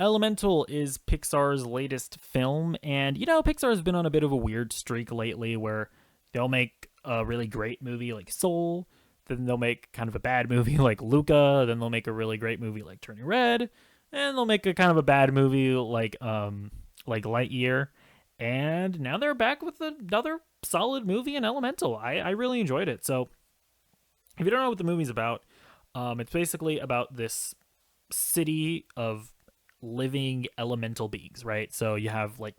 Elemental is Pixar's latest film, and Pixar's been on a bit of a weird streak lately where they'll make a really great movie like Soul, then they'll make kind of a bad movie like Luca, then they'll make a really great movie like Turning Red, and they'll make a kind of a bad movie like Lightyear, and now they're back with another solid movie in Elemental. I really enjoyed it. So if you don't know what the movie's about, it's basically about this city of living elemental beings, right? So you have like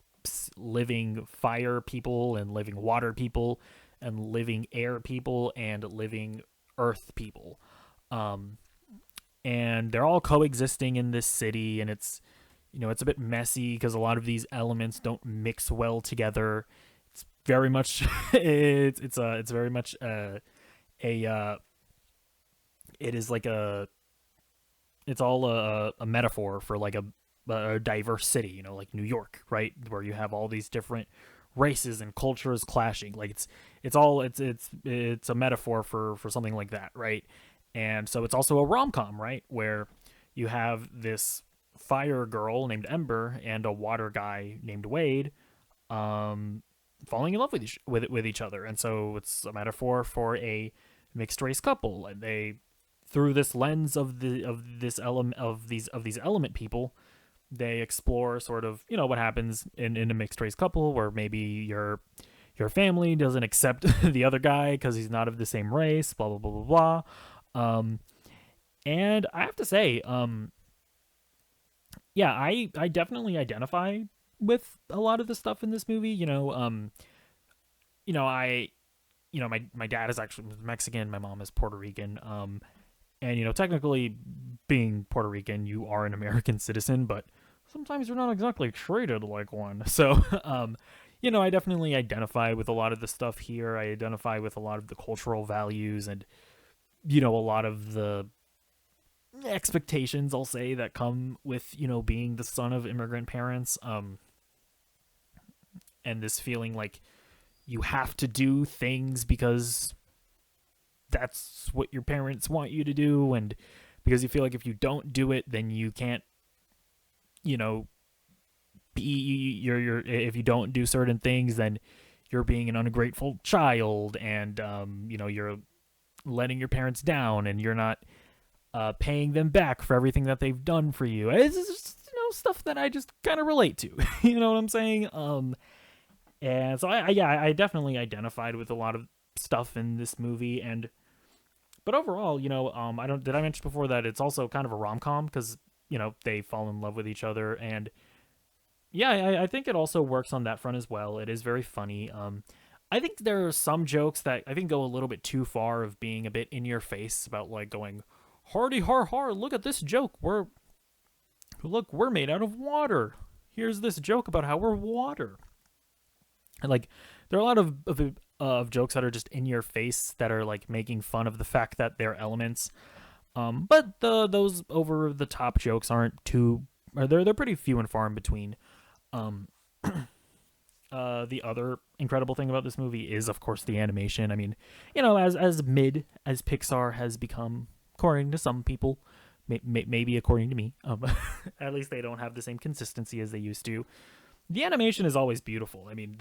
living fire people and living water people and living air people and living earth people. Um, and they're all coexisting in this city, and it's a bit messy because a lot of these elements don't mix well together. It's very much it's very much a it is like a it's all a metaphor for like a diverse city, like New York, right, where you have all these different races and cultures clashing. Like it's a metaphor for something like that, right? And so it's also a rom com, right, where you have this fire girl named Ember and a water guy named Wade, um, falling in love with each other, and so it's a metaphor for a mixed race couple, and they through this lens of this element of these element people, they explore sort of what happens in a mixed race couple where maybe your family doesn't accept the other guy because he's not of the same race, blah blah blah blah blah. And I have to say, yeah, I definitely identify with a lot of the stuff in this movie. I my dad is actually Mexican, my mom is Puerto Rican. And technically, being Puerto Rican, you are an American citizen, but sometimes you're not exactly treated like one. So, I definitely identify with a lot of the stuff here. I identify with a lot of the cultural values and a lot of the expectations, I'll say, that come with being the son of immigrant parents. And this feeling like you have to do things because that's what your parents want you to do, and because you feel like if you don't do it, then you can't, you know, be you're if you don't do certain things, then you're being an ungrateful child, and you're letting your parents down, and you're not paying them back for everything that they've done for you. It's just stuff that I just kind of relate to. You know what I'm saying? And so I definitely identified with a lot of stuff in this movie, and but overall, I don't did I mention before that it's also kind of a rom com because they fall in love with each other, and yeah, I think it also works on that front as well. It is very funny. I think there are some jokes that I think go a little bit too far of being a bit in your face about like going, hardy har har, look at this joke. We're made out of water. Here's this joke about how we're water. And like there are a lot of jokes that are just in your face that are like making fun of the fact that they're elements. But those over the top jokes aren't too. Or they're pretty few and far in between. Um, the other incredible thing about this movie is, of course, the animation. I mean, as mid as Pixar has become, according to some people, maybe according to me, at least they don't have the same consistency as they used to. The animation is always beautiful. I mean,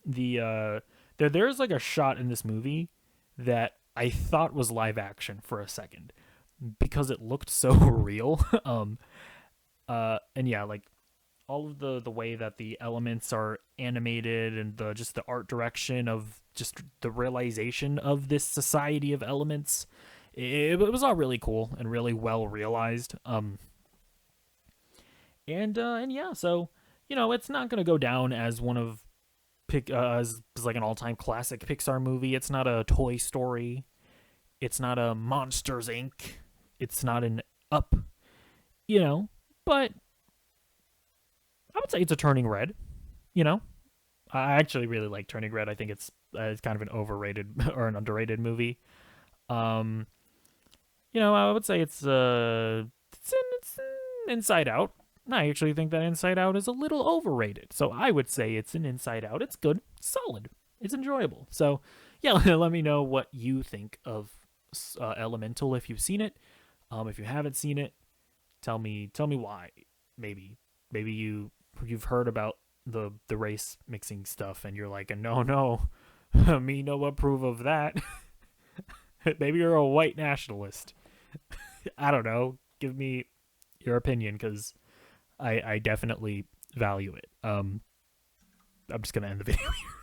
there's like a shot in this movie that I thought was live action for a second because it looked so real. And yeah, like all of the way that the elements are animated and the just the art direction of just the realization of this society of elements, it was all really cool and really well realized. And yeah, so it's not gonna go down as one of as like an all-time classic Pixar movie. It's not a Toy Story. It's not a Monsters Inc. It's not an Up. But I would say it's a Turning Red. You know, I actually really like Turning Red. I think it's kind of an overrated or an underrated movie. Um, I would say it's an Inside Out. I actually think that Inside Out is a little overrated. So I would say it's an Inside Out. It's good, it's solid, it's enjoyable. So yeah, let me know what you think of Elemental if you've seen it. If you haven't seen it, Tell me why. Maybe you've heard about the race mixing stuff and you're like, no, no, me no approve of that. Maybe you're a white nationalist. I don't know. Give me your opinion because I definitely value it. I'm just gonna end the video here.